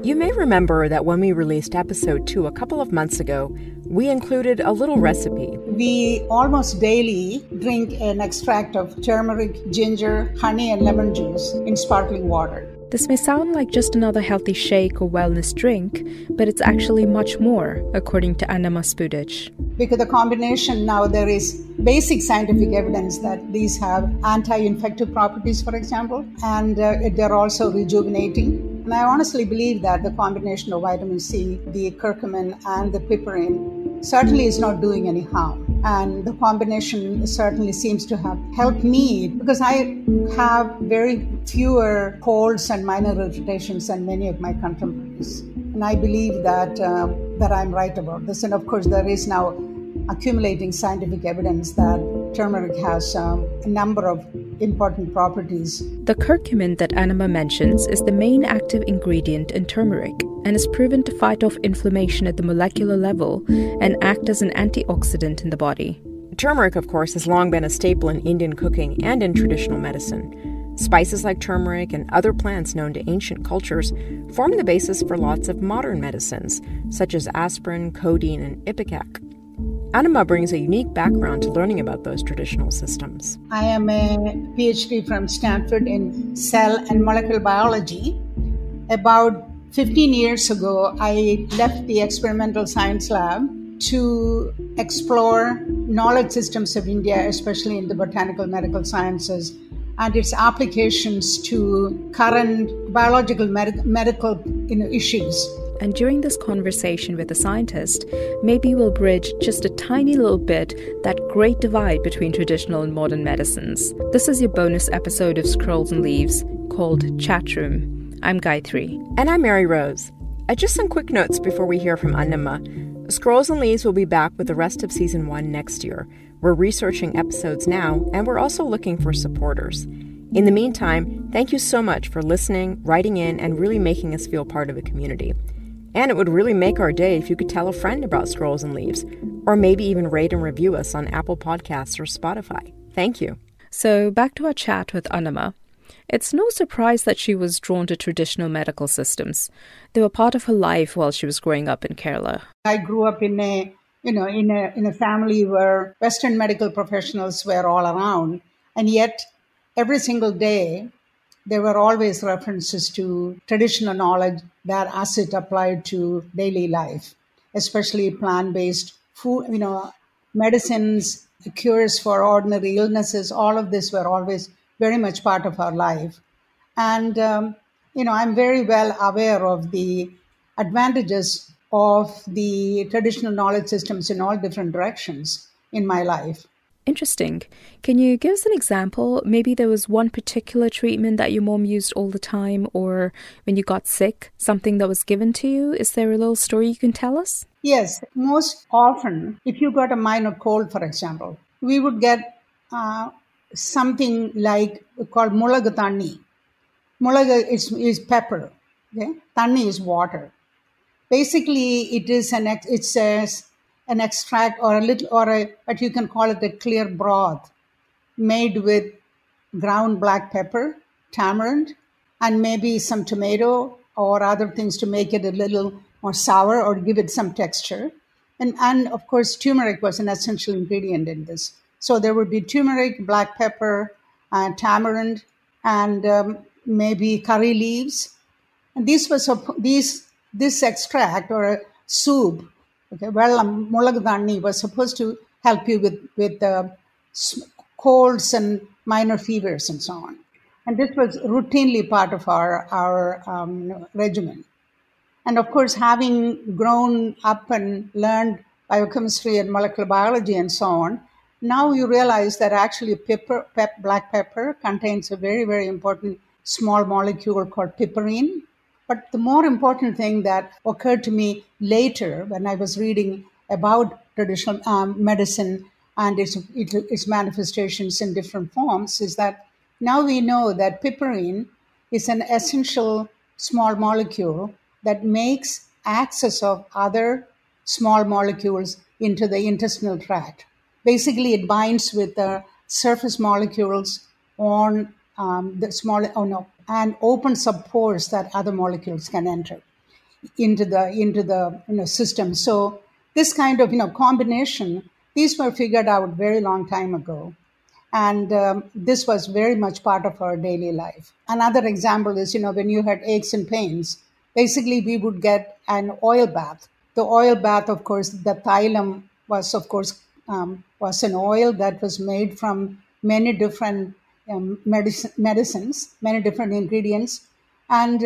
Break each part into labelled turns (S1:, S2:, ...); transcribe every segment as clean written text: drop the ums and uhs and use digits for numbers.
S1: You may remember that when we released episode 2 a couple of months ago, we included a little recipe.
S2: We almost daily drink an extract of turmeric, ginger, honey, and lemon juice in sparkling water.
S3: This may sound like just another healthy shake or wellness drink, but it's actually much more, according to Annamma Spudich.
S2: Because the combination now, there is basic scientific evidence that these have anti-infective properties, for example, and they're also rejuvenating. And I honestly believe that the combination of vitamin C, the curcumin, and the piperine certainly is not doing any harm. And the combination certainly seems to have helped me because I have very fewer colds and minor irritations than many of my contemporaries. And I believe that I'm right about this. And of course, there is now accumulating scientific evidence that turmeric has a number of important properties.
S3: The curcumin that Annamma mentions is the main active ingredient in turmeric and is proven to fight off inflammation at the molecular level and act as an antioxidant in the body.
S1: Turmeric, of course, has long been a staple in Indian cooking and in traditional medicine. Spices like turmeric and other plants known to ancient cultures form the basis for lots of modern medicines, such as aspirin, codeine, and ipecac. Annamma brings a unique background to learning about those traditional systems.
S2: I am a PhD from Stanford in cell and molecular biology. About 15 years ago, I left the experimental science lab to explore knowledge systems of India, especially in the botanical medical sciences, and its applications to current biological medical issues.
S3: And during this conversation with a scientist, maybe we'll bridge just a tiny little bit that great divide between traditional and modern medicines. This is your bonus episode of Scrolls and Leaves called Chatroom. I'm Gayatri.
S1: And I'm Mary Rose. Just some quick notes before we hear from Annamma. Scrolls and Leaves will be back with the rest of Season 1 next year. We're researching episodes now, and we're also looking for supporters. In the meantime, thank you so much for listening, writing in, and really making us feel part of a community. And it would really make our day if you could tell a friend about Scrolls and Leaves, or maybe even rate and review us on Apple Podcasts or Spotify. Thank you.
S3: So back to our chat with Annamma. It's no surprise that she was drawn to traditional medical systems. They were part of her life while she was growing up in Kerala.
S2: I grew up in a family where Western medical professionals were all around, and yet every single day there were always references to traditional knowledge that as it applied to daily life, especially plant-based food, medicines, cures for ordinary illnesses. All of this were always very much part of our life. And, I'm very well aware of the advantages of the traditional knowledge systems in all different directions in my life.
S3: Interesting. Can you give us an example? Maybe there was one particular treatment that your mom used all the time, or when you got sick, something that was given to you. Is there a little story you can tell us?
S2: Yes. Most often, if you got a minor cold, for example, we would get something like called mulaga thanni. Mulaga is pepper. Okay? Thanni is water. Basically, it is an extract but you can call it a clear broth made with ground black pepper, tamarind, and maybe some tomato or other things to make it a little more sour or give it some texture. And of course, turmeric was an essential ingredient in this. So there would be turmeric, black pepper, tamarind, and maybe curry leaves. And this extract or a soup, mulaga thanni was supposed to help you with colds and minor fevers and so on. And this was routinely part of our regimen. And of course, having grown up and learned biochemistry and molecular biology and so on, now you realize that actually black pepper contains a very, very important small molecule called piperine. But the more important thing that occurred to me later when I was reading about traditional medicine and its manifestations in different forms is that now we know that piperine is an essential small molecule that makes access of other small molecules into the intestinal tract. Basically, it binds with the surface molecules on and opens up pores that other molecules can enter. into the system. So this kind of combination, these were figured out very long time ago, and this was very much part of our daily life. Another example is when you had aches and pains, basically we would get an oil bath. The oil bath, of course, the xylem was of course was an oil that was made from many different medicines, many different ingredients, and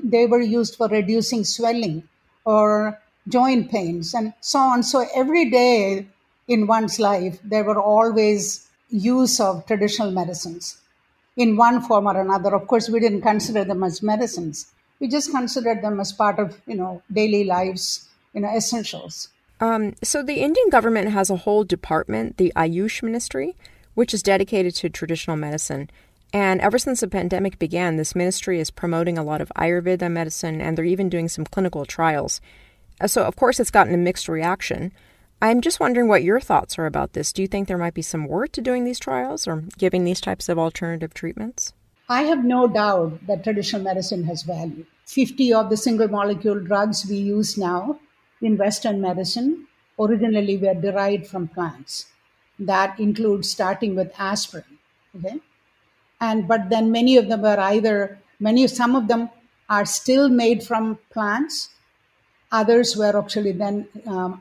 S2: they were used for reducing swelling or joint pains and so on. So every day in one's life, there were always use of traditional medicines in one form or another. Of course, we didn't consider them as medicines. We just considered them as part of daily lives, essentials.
S1: So the Indian government has a whole department, the Ayush Ministry, which is dedicated to traditional medicine. And ever since the pandemic began, this ministry is promoting a lot of Ayurveda medicine, and they're even doing some clinical trials. So, of course, it's gotten a mixed reaction. I'm just wondering what your thoughts are about this. Do you think there might be some worth to doing these trials or giving these types of alternative treatments?
S2: I have no doubt that traditional medicine has value. 50 of the single molecule drugs we use now in Western medicine originally were derived from plants. That includes starting with aspirin. Okay? But then many of them are some of them are still made from plants. Others were actually then,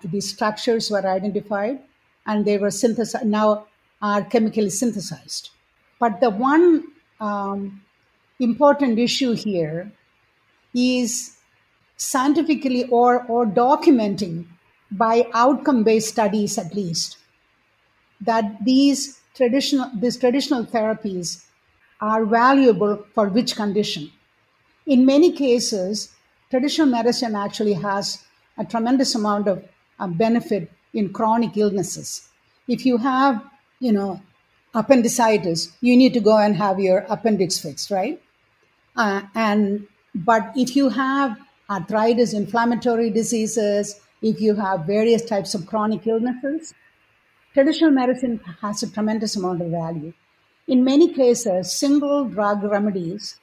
S2: the structures were identified and they were synthesized, now are chemically synthesized. But the one important issue here is scientifically or documenting by outcome-based studies at least, that these traditional therapies are valuable for which condition. In many cases, traditional medicine actually has a tremendous amount of benefit in chronic illnesses. If you have, appendicitis, you need to go and have your appendix fixed, right? But if you have arthritis, inflammatory diseases, if you have various types of chronic illnesses, traditional medicine has a tremendous amount of value. In many cases, single drug remedies,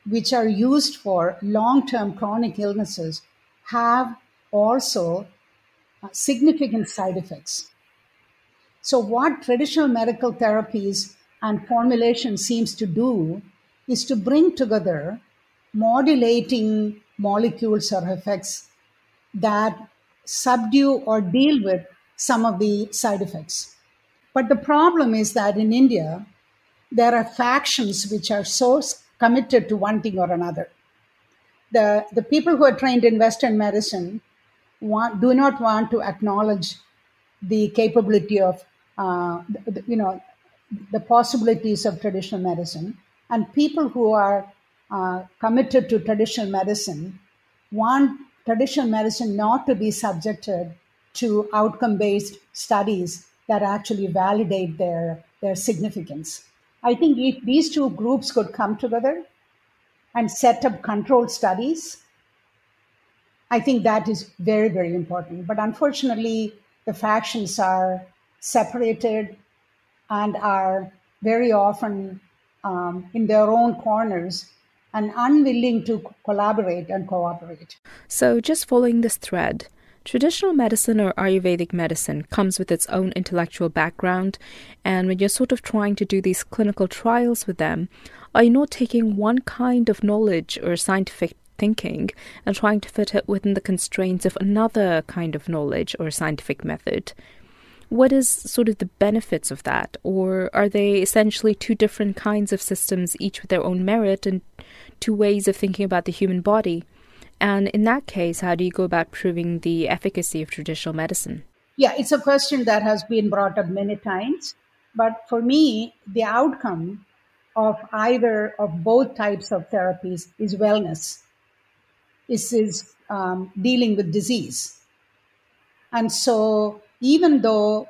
S2: which are used for long-term chronic illnesses, have also significant side effects. So what traditional medical therapies and formulation seems to do is to bring together modulating molecules or effects that subdue or deal with some of the side effects. But the problem is that in India, there are factions which are so committed to one thing or another. The people who are trained in Western medicine do not want to acknowledge the capability of, the possibilities of traditional medicine. And people who are committed to traditional medicine want traditional medicine not to be subjected to outcome-based studies that actually validate their significance. I think if these two groups could come together and set up controlled studies, I think that is very, very important. But unfortunately, the factions are separated and are very often in their own corners and unwilling to collaborate and cooperate.
S3: So just following this thread, traditional medicine or Ayurvedic medicine comes with its own intellectual background, and when you're sort of trying to do these clinical trials with them, are you not taking one kind of knowledge or scientific thinking and trying to fit it within the constraints of another kind of knowledge or scientific method? What is sort of the benefits of that? Or are they essentially two different kinds of systems, each with their own merit and two ways of thinking about the human body? And in that case, how do you go about proving the efficacy of traditional medicine?
S2: Yeah, it's a question that has been brought up many times. But for me, the outcome of either of both types of therapies is wellness. This is dealing with disease. And so even though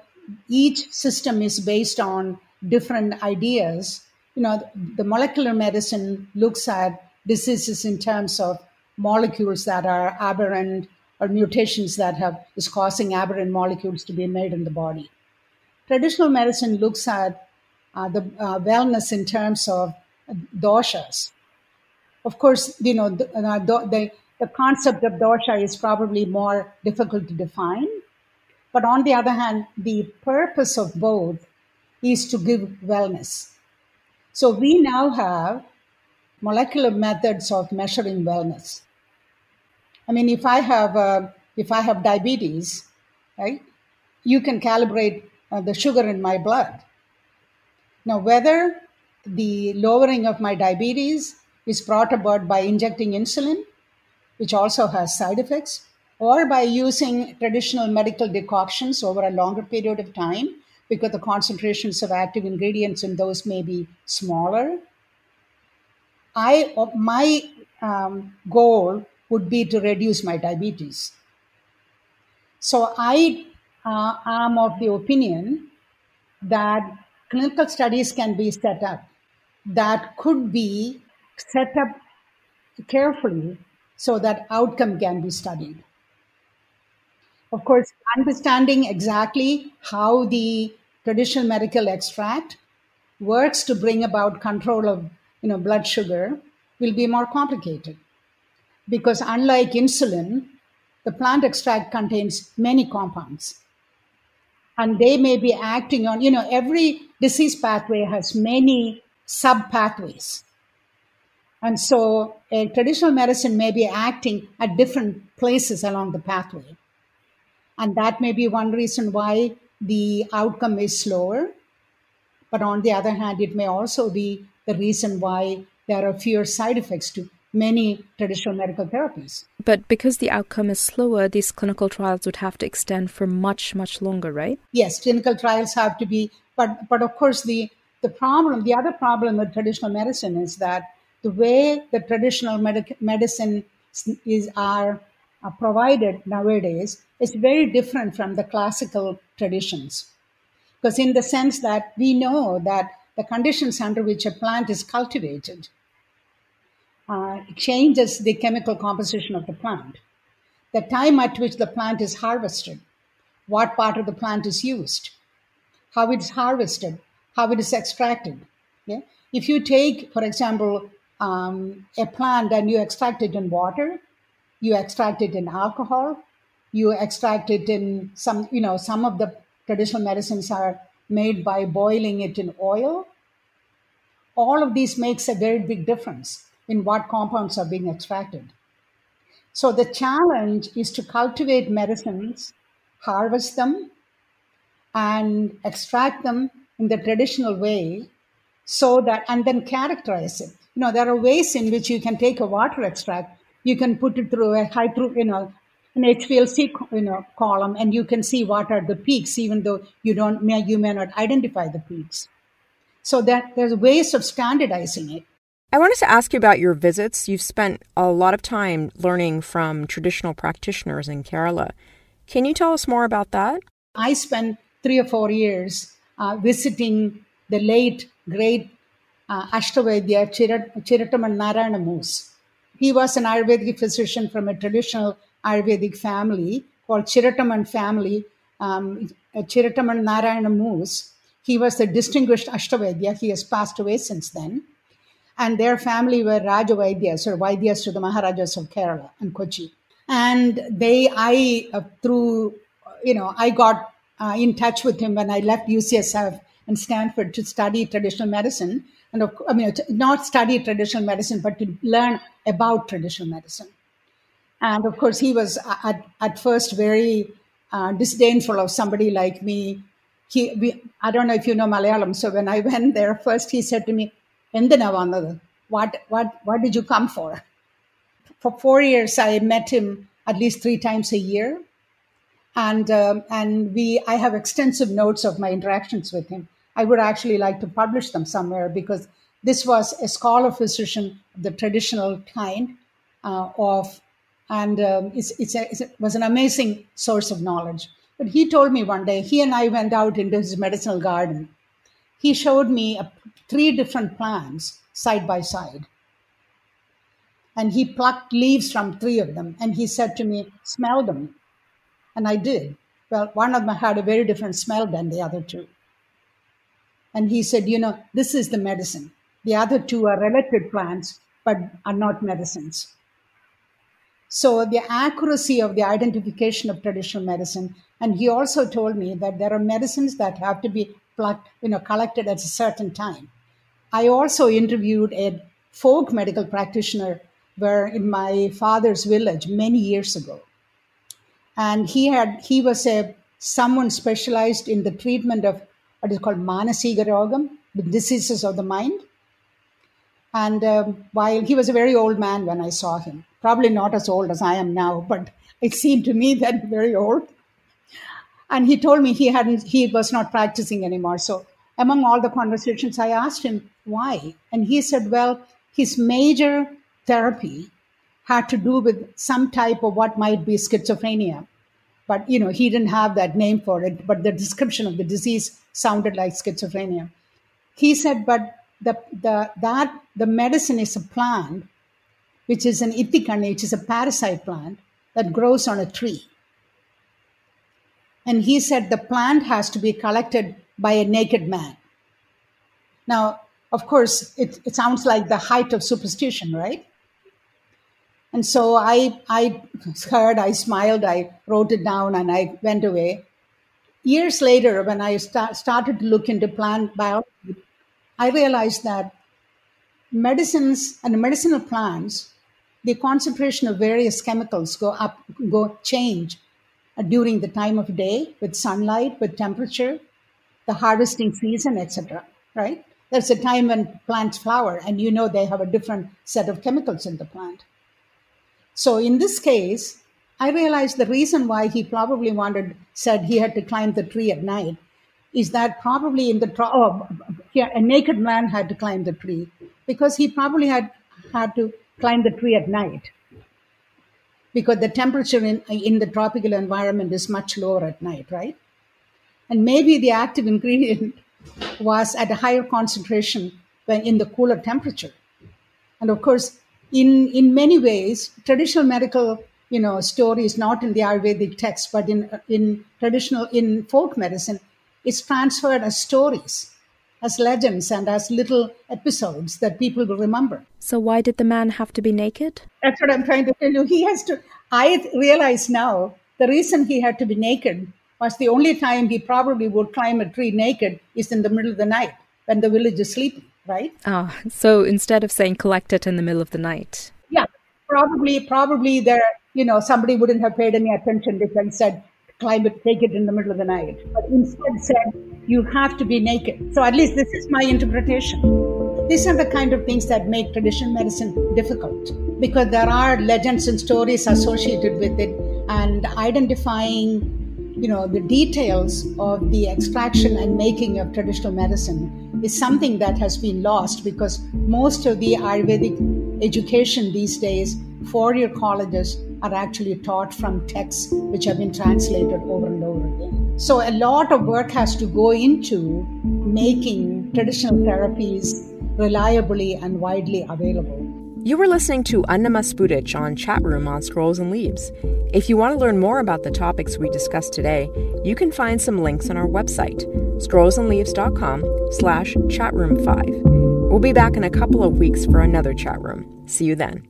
S2: each system is based on different ideas, the molecular medicine looks at diseases in terms of molecules that are aberrant or mutations that is causing aberrant molecules to be made in the body. Traditional medicine looks at the wellness in terms of doshas. Of course, the concept of dosha is probably more difficult to define. But on the other hand, the purpose of both is to give wellness. So we now have molecular methods of measuring wellness. I mean, if I have diabetes, right, you can calibrate the sugar in my blood. Now, whether the lowering of my diabetes is brought about by injecting insulin, which also has side effects, or by using traditional medical decoctions over a longer period of time, because the concentrations of active ingredients in those may be smaller. My goal would be to reduce my diabetes. So I am of the opinion that clinical studies can be set up that could be set up carefully so that outcome can be studied. Of course, understanding exactly how the traditional medical extract works to bring about control of blood sugar will be more complicated, because unlike insulin, the plant extract contains many compounds, and they may be acting on, every disease pathway has many sub pathways. And so a traditional medicine may be acting at different places along the pathway. And that may be one reason why the outcome is slower. But on the other hand, it may also be the reason why there are fewer side effects to many traditional medical therapies.
S3: But because the outcome is slower, these clinical trials would have to extend for much, much longer, right?
S2: Yes, clinical trials have to be, but of course the other problem with traditional medicine is that the way the traditional medicine are provided nowadays is very different from the classical traditions. Because in the sense that we know that the conditions under which a plant is cultivated changes the chemical composition of the plant. The time at which the plant is harvested, what part of the plant is used, how it is harvested, how it is extracted. Okay? If you take, for example, a plant and you extract it in water, you extract it in alcohol, you extract it in some of the traditional medicines are made by boiling it in oil. All of these makes a very big difference in what compounds are being extracted. So the challenge is to cultivate medicines, harvest them, and extract them in the traditional way, and then characterize it. There are ways in which you can take a water extract, you can put it through an HPLC column, and you can see what are the peaks, even though you may not identify the peaks. So that there's ways of standardizing it.
S1: I wanted to ask you about your visits. You've spent a lot of time learning from traditional practitioners in Kerala. Can you tell us more about that?
S2: I spent 3 or 4 years visiting the late, great ashtavaidya Chirattaman Narayana Moose. He was an Ayurvedic physician from a traditional Ayurvedic family called Chirattaman family, Chirattaman Narayana Moose. He was a distinguished ashtavaidya. He has passed away since then. And their family were Rajavaidyas, or Vaidyas to the Maharajas of Kerala and Kochi. And I got in touch with him when I left UCSF and Stanford to study traditional medicine. And not study traditional medicine, but to learn about traditional medicine. And of course, he was at first very disdainful of somebody like me. I don't know if you know Malayalam. So when I went there first, he said to me, "Endana vannathu? What did you come for?" For 4 years, I met him at least 3 times a year. And I have extensive notes of my interactions with him. I would actually like to publish them somewhere, because this was a scholar physician of the traditional kind it was an amazing source of knowledge. But he told me one day, he and I went out into his medicinal garden. He showed me 3 different plants side by side. And he plucked leaves from 3 of them. And he said to me, "Smell them." And I did. Well, one of them had a very different smell than the other 2. And he said, "This is the medicine. The other 2 are related plants, but are not medicines." So the accuracy of the identification of traditional medicine. And he also told me that there are medicines that have to be plucked, collected at a certain time. I also interviewed a folk medical practitioner in my father's village many years ago. And he was someone specialized in the treatment of what is called manasiga rogam, the diseases of the mind. And while he was a very old man when I saw him, probably not as old as I am now, but it seemed to me that very old. And he told me he was not practicing anymore. So among all the conversations, I asked him why. And he said, well, his major therapy had to do with some type of what might be schizophrenia. But, he didn't have that name for it, but the description of the disease sounded like schizophrenia. He said, but the medicine is a plant, which is an itikani, which is a parasite plant that grows on a tree. And he said the plant has to be collected by a naked man. Now, of course, it sounds like the height of superstition, right? And so I heard, I smiled, I wrote it down, and I went away. Years later, when I started to look into plant biology, I realized that medicines and medicinal plants, the concentration of various chemicals change during the time of day, with sunlight, with temperature, the harvesting season, etc. Right? There's a time when plants flower, and they have a different set of chemicals in the plant. So in this case, I realized the reason why he probably said he had to climb the tree at night is that probably a naked man had to climb the tree because he probably had to climb the tree at night because the temperature in the tropical environment is much lower at night, right? And maybe the active ingredient was at a higher concentration when in the cooler temperature. And of course, in many ways, traditional medical, stories, not in the Ayurvedic text, but in folk medicine, is transferred as stories, as legends, and as little episodes that people will remember.
S3: So why did the man have to be naked?
S2: That's what I'm trying to tell you. I realize now the reason he had to be naked was the only time he probably would climb a tree naked is in the middle of the night when the village is sleeping, right?
S3: Ah, so instead of saying collect it in the middle of the night.
S2: Yeah, probably there, somebody wouldn't have paid any attention if I said, climb it, take it in the middle of the night. But instead said, you have to be naked. So at least this is my interpretation. These are the kind of things that make traditional medicine difficult because there are legends and stories associated with it, and identifying the details of the extraction and making of traditional medicine is something that has been lost because most of the Ayurvedic education these days, 4-year colleges are actually taught from texts which have been translated over and over again. So a lot of work has to go into making traditional therapies reliably and widely available.
S1: You were listening to Annamma Spudich on Chatroom on Scrolls and Leaves. If you want to learn more about the topics we discussed today, you can find some links on our website, scrollsandleaves.com/chatroom5. We'll be back in a couple of weeks for another chat room. See you then.